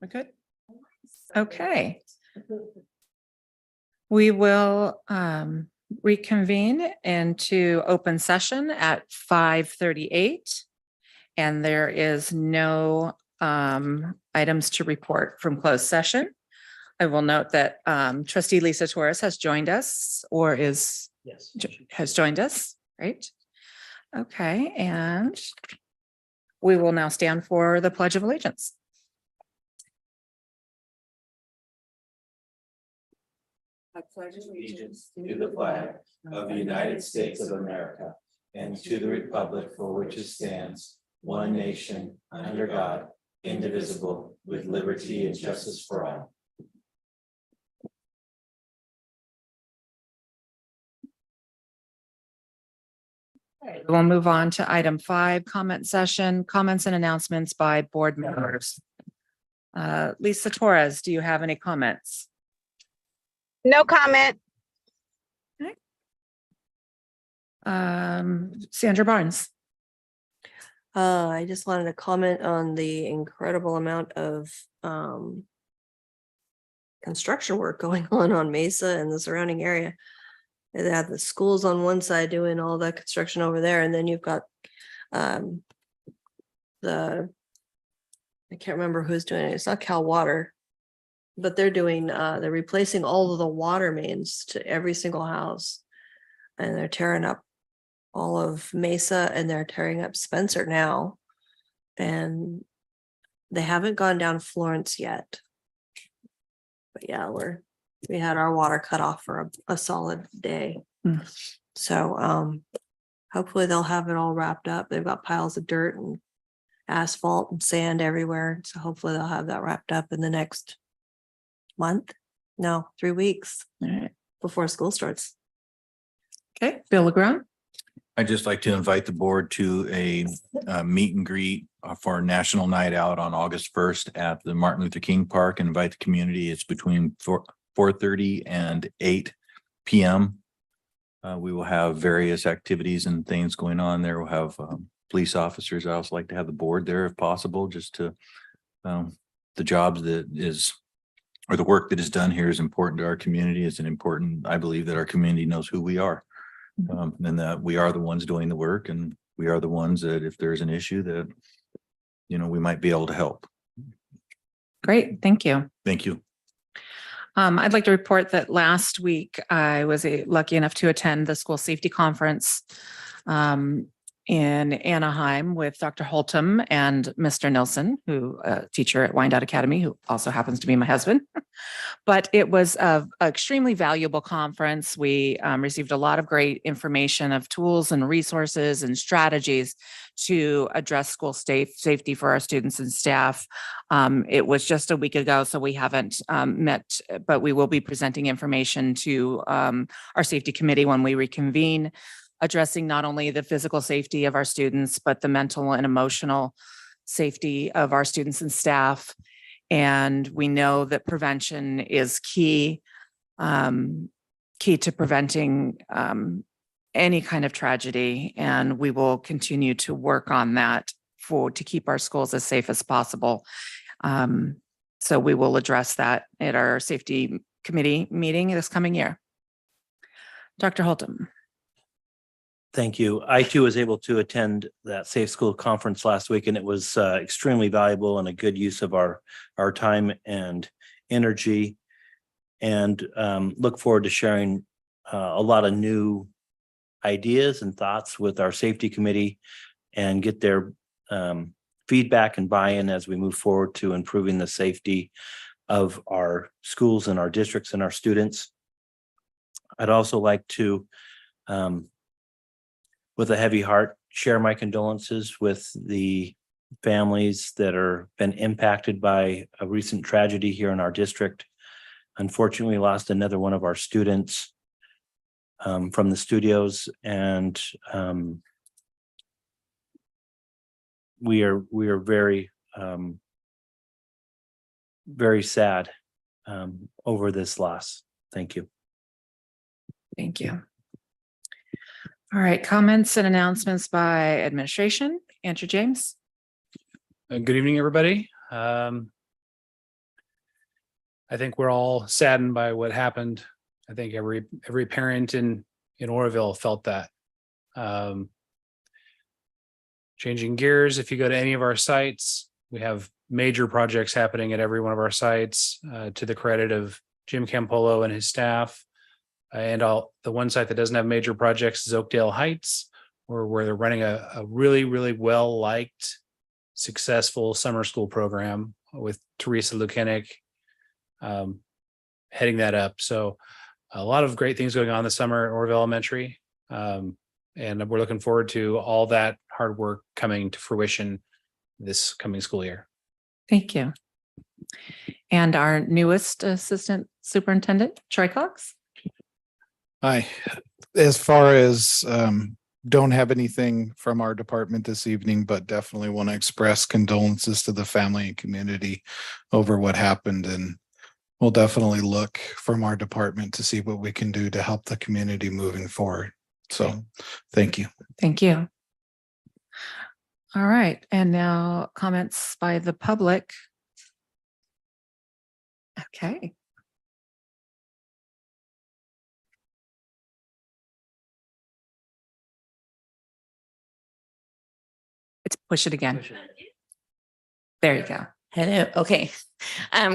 We're good. Okay. We will reconvene into open session at 5:38. And there is no items to report from closed session. I will note that trustee Lisa Torres has joined us has joined us, right? Okay, and we will now stand for the Pledge of Allegiance. I pledge allegiance to the flag of the United States of America and to the republic for which it stands, one nation, under God, indivisible, with liberty and justice for all. We'll move on to item 5, comment session, comments and announcements by board members. Lisa Torres, do you have any comments? No comment. Sandra Barnes. I just wanted to comment on the incredible amount of construction work going on Mesa and the surrounding area. They have the schools on one side doing all the construction over there, and then you've got I can't remember who's doing it. It's not Cal Water, but they're replacing all of the water mains to every single house, and they're tearing up all of Mesa, and they're tearing up Spencer now, and they haven't gone down Florence yet. But yeah, we had our water cut off for a solid day. So hopefully they'll have it all wrapped up. They've got piles of dirt and asphalt and sand everywhere. So hopefully they'll have that wrapped up in the next month. No, 3 weeks All right. before school starts. Okay, Bill LeGrand. I'd just like to invite the board to a meet and greet for National Night Out on August 1st at the Martin Luther King Park, and invite the community. It's between 4:30 and 8 p.m. We will have various activities and things going on there. We'll have police officers. I also like to have the board there if possible, just to the jobs that is, or the work that is done here is important to our community. It's an important, I believe that our community knows who we are. And that we are the ones doing the work, and we are the ones that if there's an issue that, we might be able to help. Great, thank you. Thank you. I'd like to report that last week I was lucky enough to attend the school safety conference in Anaheim with Dr. Holtum and Mr. Nilsson, who a teacher at Wyandotte Academy, who also happens to be my husband. But it was an extremely valuable conference. We received a lot of great information of tools and resources and strategies to address school safety for our students and staff. It was just a week ago, so we haven't met, but we will be presenting information to our safety committee when we reconvene, addressing not only the physical safety of our students, but the mental and emotional safety of our students and staff. And we know that prevention is key to preventing any kind of tragedy. And we will continue to work on that to keep our schools as safe as possible. So we will address that at our safety committee meeting this coming year. Dr. Holtum. Thank you. I too was able to attend that Safe School Conference last week, and it was extremely valuable and a good use of our time and energy, and look forward to sharing a lot of new ideas and thoughts with our safety committee and get their feedback and buy-in as we move forward to improving the safety of our schools and our districts and our students. I'd also like to with a heavy heart, share my condolences with the families that are been impacted by a recent tragedy here in our district. Unfortunately, we lost another one of our students from the studios, and we are very, very sad over this loss. Thank you. Thank you. All right, comments and announcements by administration. Andrew James. Good evening, everybody. I think we're all saddened by what happened. I think every parent in Oroville felt that. Changing gears, if you go to any of our sites, we have major projects happening at every one of our sites, to the credit of Jim Campolo and his staff. The one site that doesn't have major projects is Oakdale Heights, where they're running a really, really well-liked, successful summer school program with Teresa Lukenik heading that up. So a lot of great things going on this summer at Oroville Elementary. And we're looking forward to all that hard work coming to fruition this coming school year. Thank you. And our newest Assistant Superintendent, Troy Cox. Hi, as far as don't have anything from our department this evening, but definitely want to express condolences to the family and community over what happened. And we'll definitely look from our department to see what we can do to help the community moving forward. So thank you. Thank you. All right. And now comments by the public. Okay. It's push it again. There you go. Hello. Okay.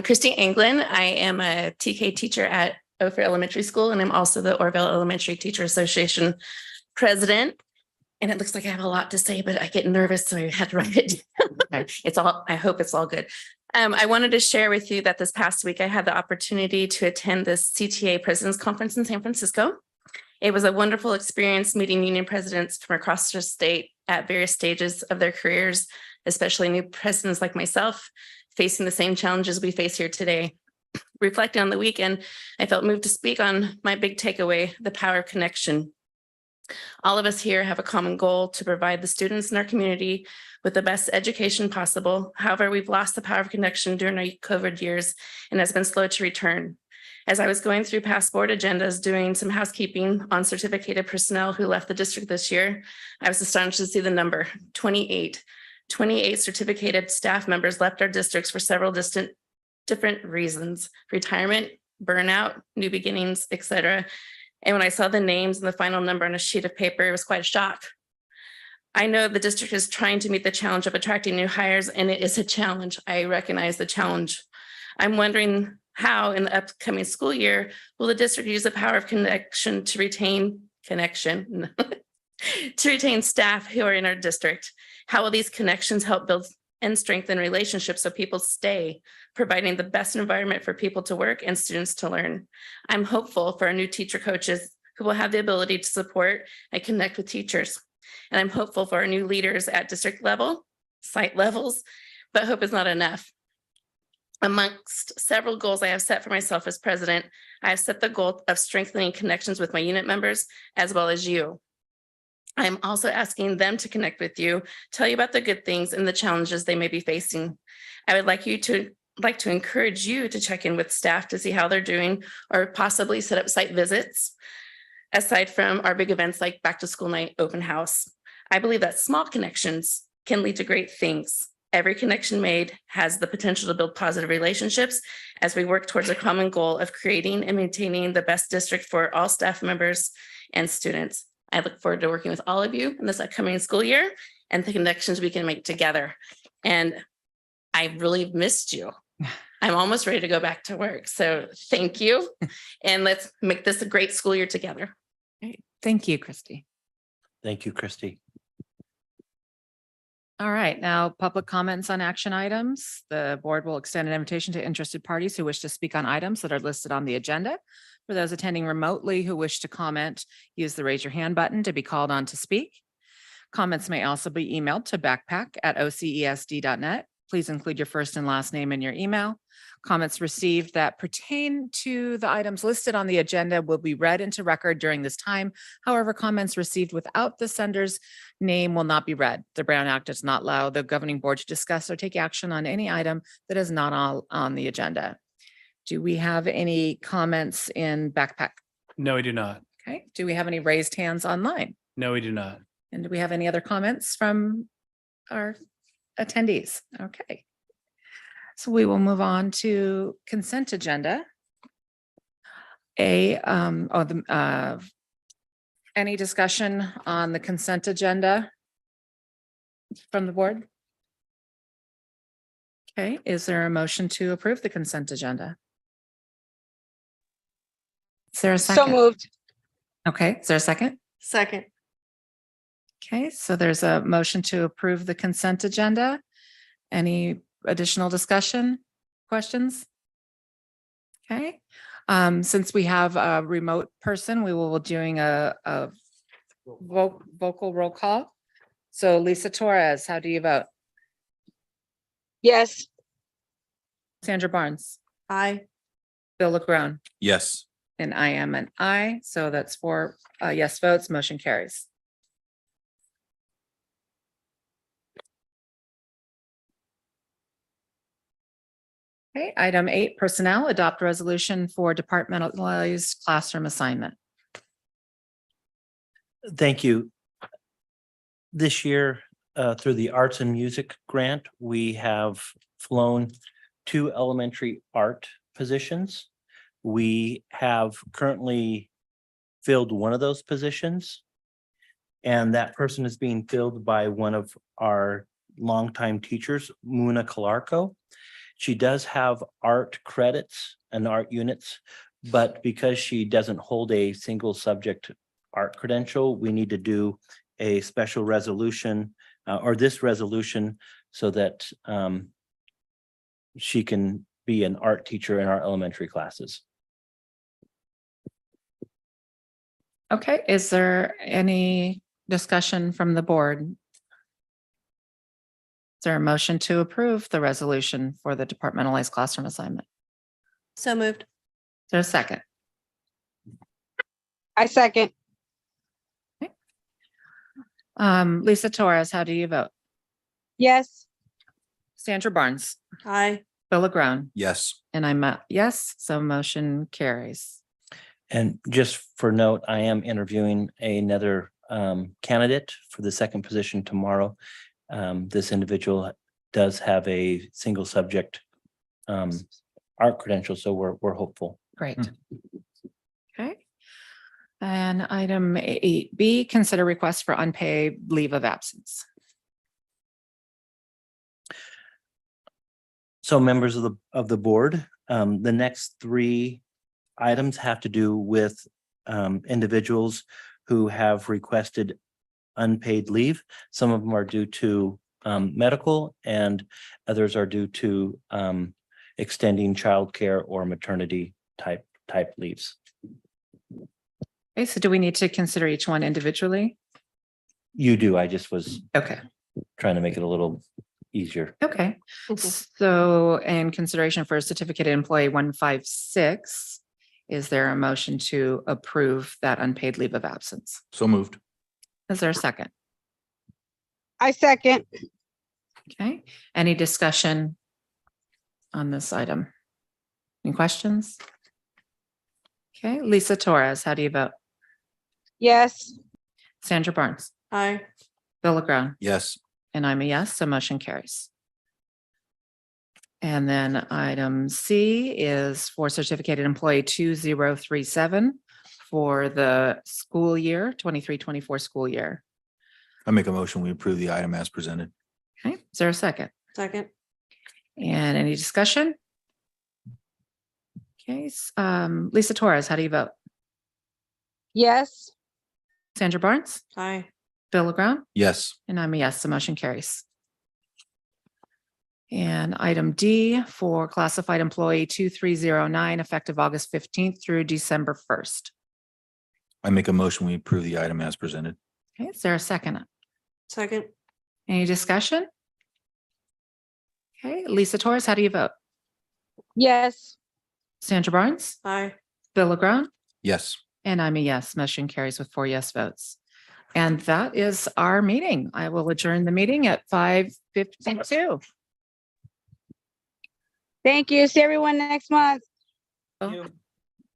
Christy Anglin. I am a TK teacher at Ophir Elementary School, and I'm also the Oroville Elementary Teacher Association president. And it looks like I have a lot to say, but I get nervous, so I had to write it down. It's all, I hope it's all good. I wanted to share with you that this past week I had the opportunity to attend this CTA President's Conference in San Francisco. It was a wonderful experience meeting union presidents from across the state at various stages of their careers, especially new presidents like myself, facing the same challenges we face here today. Reflecting on the weekend, I felt moved to speak on my big takeaway, the power of connection. All of us here have a common goal to provide the students in our community with the best education possible. However, we've lost the power of connection during our COVID years and has been slow to return. As I was going through past board agendas, doing some housekeeping on certificated personnel who left the district this year, I was astonished to see the number 28. 28 certificated staff members left our districts for several different reasons: retirement, burnout, new beginnings, etc. And when I saw the names and the final number on a sheet of paper, it was quite a shock. I know the district is trying to meet the challenge of attracting new hires, and it is a challenge. I recognize the challenge. I'm wondering how in the upcoming school year will the district use the power of connection to retain to retain staff who are in our district? How will these connections help build and strengthen relationships so people stay, providing the best environment for people to work and students to learn? I'm hopeful for our new teacher coaches who will have the ability to support and connect with teachers. And I'm hopeful for our new leaders at district level, site levels, but hope is not enough. Amongst several goals I have set for myself as president, I have set the goal of strengthening connections with my unit members as well as you. I'm also asking them to connect with you, tell you about the good things and the challenges they may be facing. I would like to encourage you to check in with staff to see how they're doing, or possibly set up site visits, aside from our big events like Back to School Night, Open House. I believe that small connections can lead to great things. Every connection made has the potential to build positive relationships as we work towards a common goal of creating and maintaining the best district for all staff members and students. I look forward to working with all of you in this upcoming school year and the connections we can make together. And I really missed you. I'm almost ready to go back to work. So thank you. And let's make this a great school year together. Great. Thank you, Christy. Thank you, Christy. All right, now public comments on action items. The board will extend an invitation to interested parties who wish to speak on items that are listed on the agenda. For those attending remotely who wish to comment, use the raise your hand button to be called on to speak. Comments may also be emailed to backpack@ocesd.net. Please include your first and last name in your email. Comments received that pertain to the items listed on the agenda will be read into record during this time. However, comments received without the sender's name will not be read. The Brown Act does not allow the governing board to discuss or take action on any item that is not on the agenda. Do we have any comments in Backpack? No, we do not. Okay. Do we have any raised hands online? No, we do not. And do we have any other comments from our attendees? Okay. So we will move on to consent agenda. Any discussion on the consent agenda from the board? Okay, is there a motion to approve the consent agenda? Is there a So second? moved. Okay, is there a second? Second. Okay, so there's a motion to approve the consent agenda. Any additional discussion, questions? Okay, since we have a remote person, we will be doing a vocal roll call. So Lisa Torres, how do you vote? Yes. Sandra Barnes, Aye. Bill LaGrone, Yes. and I am an aye. So that's 4 yes votes, motion carries. Okay, item 8, personnel, adopt resolution for departmentalized classroom assignment. Thank you. This year, through the Arts and Music Grant, we have flown 2 elementary art positions. We have currently filled one of those positions. And that person is being filled by one of our longtime teachers, Muna Kalarko. She does have art credits and art units, but because she doesn't hold a single subject art credential, we need to do a special resolution or this resolution so that she can be an art teacher in our elementary classes. Okay, is there any discussion from the board? Is there a motion to approve the resolution for the departmentalized classroom assignment? So moved. Is there a second? I second. Lisa Torres, how do you vote? Yes. Sandra Barnes, Aye. Bill LaGrone, Yes. and I'm a yes, so motion carries. And just for note, I am interviewing another candidate for the second position tomorrow. This individual does have a single subject art credential, so we're hopeful. Great. Okay. And item 8B, consider request for unpaid leave of absence. So members of the board, the next 3 items have to do with individuals who have requested unpaid leave. Some of them are due to medical and others are due to extending childcare or maternity type leaves. Okay, so do we need to consider each one individually? You do. I just was Okay, trying to make it a little easier. okay. So in consideration for certificated employee 156, is there a motion to approve that unpaid leave of absence? So moved. Is there a second? I second. Okay, any discussion on this item? Any questions? Okay, Lisa Torres, how do you vote? Yes. Sandra Barnes, Aye. Bill LaGrone, Yes. and I'm a yes, so motion carries. And then item C is for certificated employee 2037 for the school year, 23-24 school year. I make a motion, we approve the item as presented. Okay, is there a second? Second. And any discussion? Okay, Lisa Torres, how do you vote? Yes. Sandra Barnes, Aye. Bill LaGrone, Yes. and I'm a yes, the motion carries. And item D for classified employee 2309, effective August 15th through December 1st. I make a motion, we approve the item as presented. Okay, is there a second? Second. Any discussion? Okay, Lisa Torres, how do you vote? Yes. Sandra Barnes, Aye. Bill LaGrone, Yes. and I'm a yes. Motion carries with 4 yes votes. And that is our meeting. I will adjourn the meeting at 5:52. Thank you. See everyone next month. Oh,